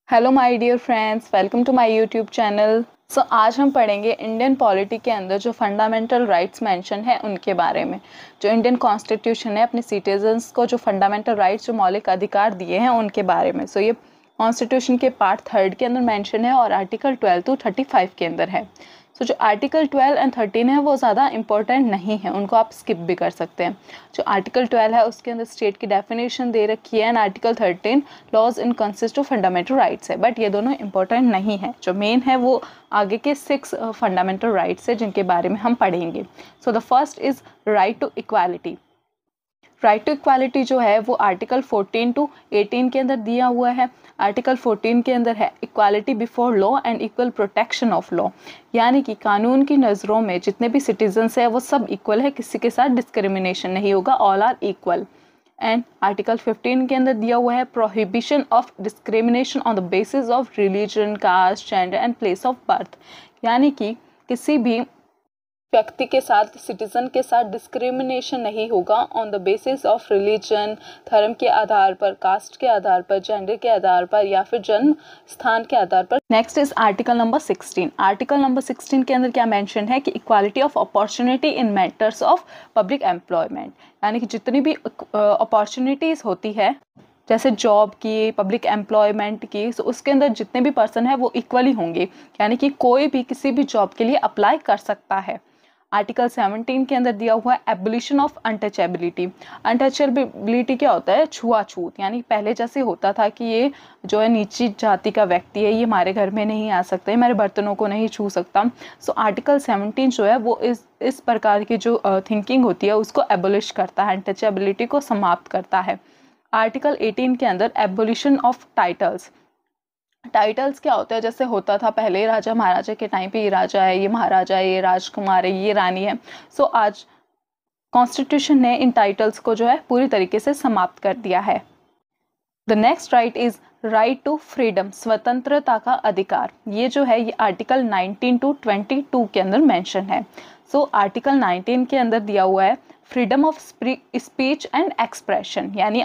Hello my dear friends, welcome to my YouTube channel. आज हम पढ़ेंगे इंडियन पॉलिटी के अंदर जो फंडामेंटल राइट्स मेंशन है उनके बारे में। जो इंडियन कॉन्स्टिट्यूशन है अपने सिटीजन्स को जो फंडामेंटल राइट्स, जो मौलिक अधिकार दिए हैं उनके बारे में। ये कॉन्स्टिट्यूशन के पार्ट 3 के अंदर मेंशन है और आर्टिकल 12 to 35 के अंदर है। जो आर्टिकल 12 and 13 है वो ज़्यादा इंपॉर्टेंट नहीं है, उनको आप स्किप भी कर सकते हैं। जो आर्टिकल 12 है उसके अंदर स्टेट की डेफिनेशन दे रखी है and article 13 laws in consist of fundamental rights है, बट ये दोनों इंपॉर्टेंट नहीं है। जो मेन है वो आगे के 6 फंडामेंटल राइट्स है जिनके बारे में हम पढ़ेंगे। The first is right to equality. Right to equality जो है वो आर्टिकल 14 to 18 के अंदर दिया हुआ है। आर्टिकल 14 के अंदर है equality before law and equal protection of law, यानी कि कानून की नज़रों में जितने भी सिटीजन्स हैं वो सब इक्वल है, किसी के साथ डिस्क्रिमिनेशन नहीं होगा, all are equal. And article 15 के अंदर दिया हुआ है prohibition of discrimination on the basis of religion, caste, gender and place of birth, यानी कि किसी भी व्यक्ति के साथ, सिटीजन के साथ डिस्क्रिमिनेशन नहीं होगा on the basis of religion, धर्म के आधार पर, कास्ट के आधार पर, जेंडर के आधार पर या फिर जन्म स्थान के आधार पर। Next is article number 16। Article number 16 के अंदर क्या मेंशन है कि equality of opportunity in matters of public employment, यानी कि जितनी भी अपॉर्चुनिटीज होती है जैसे जॉब की, पब्लिक एम्प्लॉयमेंट की, तो उसके अंदर जितने भी पर्सन है वो इक्वली होंगे, यानी कि कोई भी किसी भी जॉब के लिए अप्लाई कर सकता है। आर्टिकल 17 के अंदर दिया हुआ है एबोलिशन ऑफ अनटचेबिलिटी। अनटचेबिलिटी क्या होता है? छुआछूत, यानी पहले जैसे होता था कि ये जो है नीची जाति का व्यक्ति है, ये हमारे घर में नहीं आ सकता, हमारे बर्तनों को नहीं छू सकता। आर्टिकल 17 जो है वो इस प्रकार की जो थिंकिंग होती है उसको एबोलिश करता है, अनटचेबिलिटी को समाप्त करता है। आर्टिकल 18 के अंदर एबोलिशन ऑफ टाइटल्स। टाइटल्स क्या होता है? जैसे होता था पहले राजा महाराजा के टाइम पे, ये राजा है, ये महाराजा है, ये राजकुमार है, ये रानी है। आज कॉन्स्टिट्यूशन ने इन टाइटल्स को जो है पूरी तरीके से समाप्त कर दिया है। The next right is right to freedom, स्वतंत्रता का अधिकार। ये जो है ये आर्टिकल 19 to 22 के अंदर मेंशन है। आर्टिकल 19 के अंदर दिया हुआ है freedom of speech and expression, यानी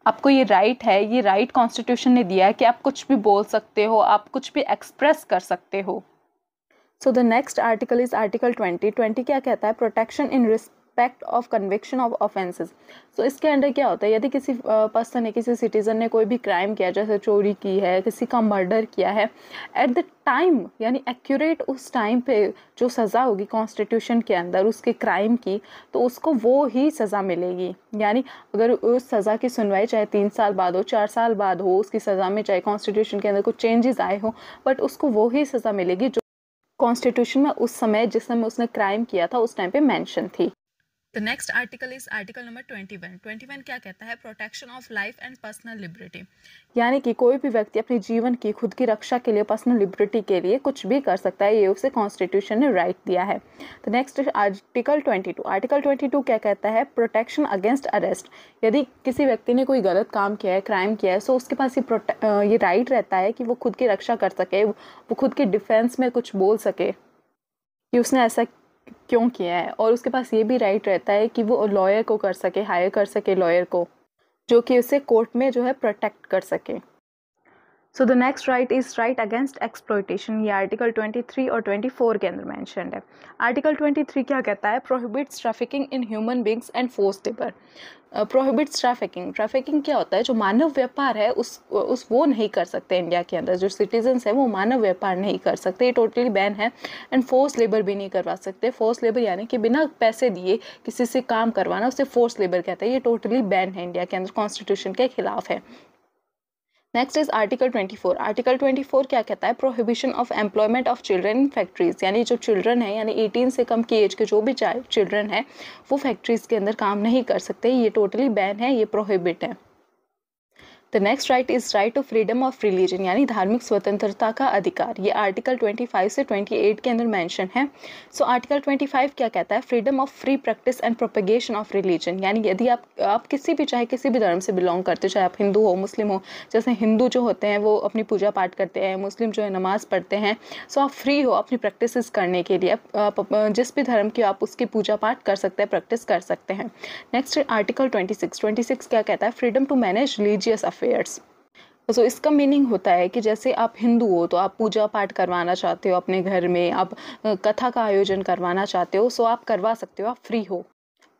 आपको ये राइट है, ये राइट कॉन्स्टिट्यूशन ने दिया है कि आप कुछ भी बोल सकते हो, आप कुछ भी एक्सप्रेस कर सकते हो। The next article is article 20 क्या कहता है? Protection in respect of conviction of offences. इसके अंडर क्या होता है? यदि किसी पर्सन ने, किसी सिटीजन ने कोई भी क्राइम किया, जैसे चोरी की है, किसी का मर्डर किया है, एट द टाइम, यानी एक्यूरेट उस टाइम पे जो सज़ा होगी कॉन्स्टिट्यूशन के अंदर उसके क्राइम की, तो उसको वो ही सज़ा मिलेगी। यानी अगर उस सज़ा की सुनवाई चाहे 3 साल बाद हो, 4 साल बाद हो, उसकी सज़ा में चाहे कॉन्स्टिट्यूशन के अंदर कुछ चेंजेस आए हो, बट उसको वो ही सज़ा मिलेगी जो कॉन्स्टिट्यूशन में उस समय, जिस समय उसने क्राइम किया था, उस टाइम पे मेंशन थी। The next article is article number 21 क्या कहता है? Protection of life and personal liberty, यानी कि कोई भी व्यक्ति अपने जीवन की, खुद की रक्षा के लिए, पर्सनल लिबर्टी के लिए कुछ भी कर सकता है, ये उसे कॉन्स्टिट्यूशन ने राइट दिया है। The next article 22। आर्टिकल 22 क्या कहता है? Protection against arrest. यदि किसी व्यक्ति ने कोई गलत काम किया है, क्राइम किया है, उसके पास ये राइट रहता है कि वो खुद की रक्षा कर सके, वो खुद के डिफेंस में कुछ बोल सके कि उसने ऐसा क्यों किया है, और उसके पास ये भी राइट रहता है कि वो लॉयर को कर सके, हायर कर सके लॉयर को, जो कि उसे कोर्ट में जो है प्रोटेक्ट कर सके। The next right is right against exploitation. ये आर्टिकल 23 और 24 के अंदर मेंशन्ड है। आर्टिकल 23 क्या कहता है? Prohibits trafficking in human beings and forced labour. Prohibits trafficking. Trafficking क्या होता है? जो मानव व्यापार है उस वो नहीं कर सकते इंडिया के अंदर, जो सिटीजन्स हैं वो मानव व्यापार नहीं कर सकते, ये टोटली बैन है। एंड फोर्स लेबर भी नहीं करवा सकते। फोर्स लेबर यानी कि बिना पैसे दिए किसी से काम करवाना, उसे फोर्स लेबर कहते हैं। ये टोटली बैन है इंडिया के अंदर, कॉन्स्टिट्यूशन के खिलाफ है। Next is article 24। आर्टिकल 24 क्या कहता है? Prohibition of employment of children in factories, यानी जो चिल्ड्रन है, यानी 18 से कम की एज के जो भी चिल्ड्रन है वो फैक्ट्रीज के अंदर काम नहीं कर सकते, ये टोटली बैन है, ये प्रोहिबिट है। The next right is right to freedom of religion, यानी धार्मिक स्वतंत्रता का अधिकार। ये आर्टिकल 25 से 28 के अंदर मेंशन है। आर्टिकल 25 क्या कहता है? Freedom of free practice and propagation of religion, यानी यदि आप किसी भी, चाहे किसी भी धर्म से बिलोंग करते हो, चाहे आप हिंदू हो, मुस्लिम हो। जैसे हिंदू जो होते हैं वो अपनी पूजा पाठ करते हैं, मुस्लिम जो है नमाज पढ़ते हैं। आप फ्री हो अपनी प्रैक्टिस करने के लिए, आप जिस भी धर्म की आप उसकी पूजा पाठ कर सकते हैं, प्रैक्टिस कर सकते हैं। नेक्स्ट आर्टिकल 26 क्या कहता है? Freedom to manage religious affairs. So इसका मीनिंग होता है कि जैसे आप हिंदू हो तो आप पूजा पाठ करवाना चाहते हो अपने घर में, आप कथा का आयोजन करवाना चाहते हो, सो आप करवा सकते हो, आप फ्री हो।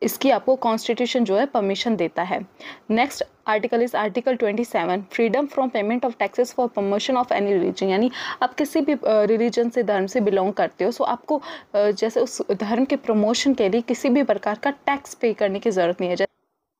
इसकी आपको कॉन्स्टिट्यूशन जो है परमिशन देता है। Next article is article 27, freedom from payment of taxes for promotion of any religion. यानी आप किसी भी रिलीजन से, धर्म से बिलोंग करते हो, सो आपको जैसे उस धर्म के प्रमोशन के लिए किसी भी प्रकार का टैक्स पे करने की ज़रूरत नहीं है।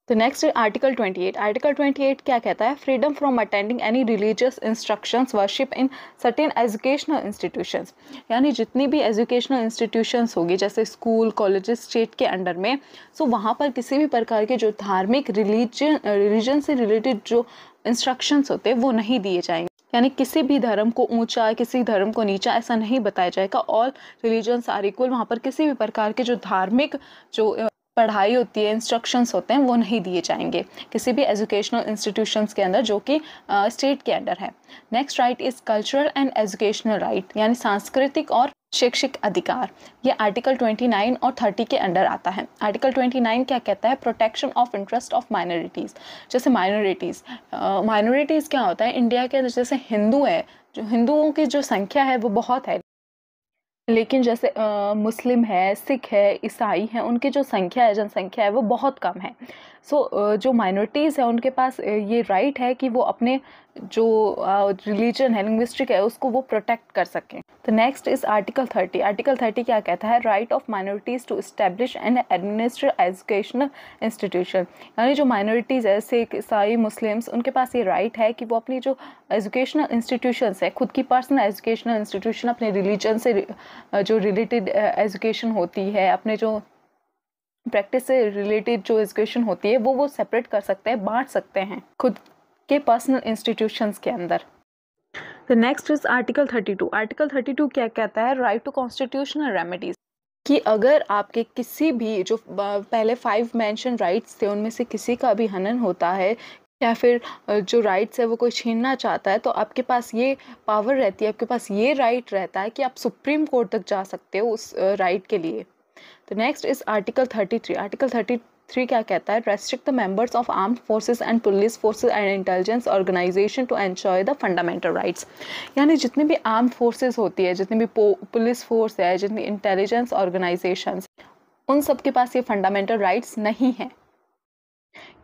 तो नेक्स्ट आर्टिकल 28। आर्टिकल 28 क्या कहता है? Freedom from attending any religious instructions worship in certain educational institutions. यानी जितनी भी एजुकेशनल इंस्टीट्यूशंस होगी, जैसे स्कूल कॉलेजेस स्टेट के अंडर में, सो वहाँ पर किसी भी प्रकार के जो धार्मिक रिलीजन से रिलेटेड जो इंस्ट्रक्शंस होते हैं वो नहीं दिए जाएंगे। यानी किसी भी धर्म को ऊंचा, किसी धर्म को नीचा ऐसा नहीं बताया जाएगा। All religions are equal. वहाँ पर किसी भी प्रकार के जो धार्मिक जो पढ़ाई होती है, इंस्ट्रक्शंस होते हैं, वो नहीं दिए जाएंगे किसी भी एजुकेशनल इंस्टीट्यूशंस के अंदर जो कि स्टेट के अंडर है। Next right is cultural and educational right, यानी सांस्कृतिक और शैक्षिक अधिकार। ये आर्टिकल 29 और 30 के अंडर आता है। आर्टिकल 29 क्या कहता है? Protection of interest of minorities. जैसे माइनॉरिटीज़ क्या होता है इंडिया के अंदर? जैसे हिंदू है, जो हिंदुओं की जो संख्या है वो बहुत है, लेकिन जैसे मुस्लिम है, सिख है, ईसाई हैं, उनकी जो संख्या है, जनसंख्या है, वो बहुत कम है। सो जो माइनॉरिटीज़ है उनके पास ये राइट है कि वो अपने जो रिलीजन है, लिंग्विस्टिक है, उसको वो प्रोटेक्ट कर सकें। तो नेक्स्ट इज आर्टिकल 30। आर्टिकल 30 क्या कहता है? Right of minorities to establish and administer educational institution. यानी जो माइनॉरिटीज़ है, सिख, ईसाई, मुस्लिम्स, उनके पास ये राइट है कि वो अपनी जो एजुकेशनल इंस्टीट्यूशंस है, खुद की पर्सनल एजुकेशनल इंस्टीट्यूशन, अपने रिलीजन से जो रिलेटेड एजुकेशन होती है, अपने जो प्रैक्टिस से रिलेटेड जो एजुकेशन होती है, वो सेपरेट कर सकते हैं, बांट सकते हैं खुद के पर्सनल इंस्टीट्यूशंस के अंदर। तो नेक्स्ट इज आर्टिकल 32। आर्टिकल 32 क्या कहता है? Right to constitutional remedies. कि अगर आपके किसी भी जो पहले 5 मेंशन राइट्स थे उनमें से किसी का भी हनन होता है या फिर जो राइट्स है वो कोई छीनना चाहता है, तो आपके पास ये पावर रहती है, आपके पास ये राइट रहता है कि आप सुप्रीम कोर्ट तक जा सकते हो उस राइट के लिए। तो नेक्स्ट इज आर्टिकल 33। आर्टिकल 33 क्या कहता है? Restrict the members of armed forces and police forces and intelligence organisation to enjoy the fundamental rights. यानी जितनी भी आर्म्ड फोर्सेस होती है, जितनी भी पुलिस फोर्स है, जितनी इंटेलिजेंस ऑर्गेनाइजेशंस, उन सब के पास ये फंडामेंटल राइट्स नहीं है।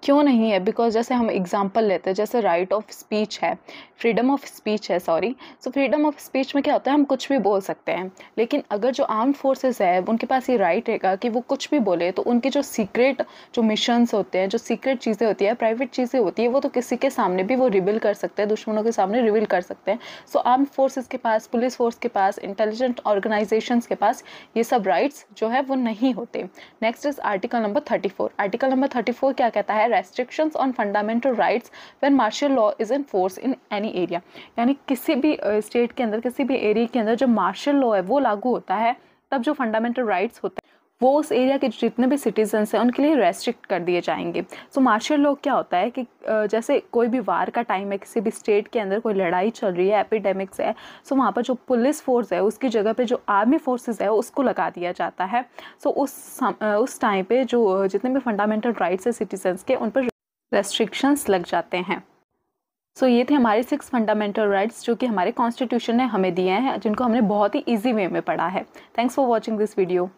क्यों नहीं है? बिकॉज जैसे हम एग्जांपल लेते हैं, जैसे राइट ऑफ स्पीच है, फ्रीडम ऑफ स्पीच है, sorry. So freedom of speech में क्या होता है? हम कुछ भी बोल सकते हैं, लेकिन अगर जो आर्म फोर्सेस है उनके पास ये राइट रहेगा कि वो कुछ भी बोले, तो उनके जो सीक्रेट जो मिशंस होते हैं, जो सीक्रेट चीज़ें होती है, प्राइवेट चीज़ें होती है, वो तो किसी के सामने भी वो रिवील कर सकते हैं, दुश्मनों के सामने रिवील कर सकते हैं। सो आर्म फोर्सेस के पास, पुलिस फोर्स के पास, इंटेलिजेंट ऑर्गेनाइजेशंस के पास ये सब राइट्स जो है वो नहीं होते। Next is article number 34। Article number 34 क्या कहता है? Restrictions on fundamental rights when martial law is in force in any area. यानी किसी भी स्टेट के अंदर, किसी भी एरिया के अंदर जब मार्शल लॉ है वो लागू होता है, तब जो फंडामेंटल राइट्स होते हैं वो उस एरिया के जितने भी सिटीजन्स हैं उनके लिए रेस्ट्रिक्ट कर दिए जाएंगे। सो मार्शल लॉ क्या होता है कि जैसे कोई भी वार का टाइम है, किसी भी स्टेट के अंदर कोई लड़ाई चल रही है, एपिडेमिक्स है, सो वहाँ पर जो पुलिस फोर्स है उसकी जगह पे जो आर्मी फोर्सेस है उसको लगा दिया जाता है। सो उस टाइम पे जो जितने भी फंडामेंटल राइट्स है सिटीजन्स के, उन पर रेस्ट्रिक्शंस लग जाते हैं। सो ये थे हमारे 6 फंडामेंटल राइट्स जो कि हमारे कॉन्स्टिट्यूशन ने हमें दिए हैं, जिनको हमने बहुत ही ईजी वे में पढ़ा है। Thanks for watching this video.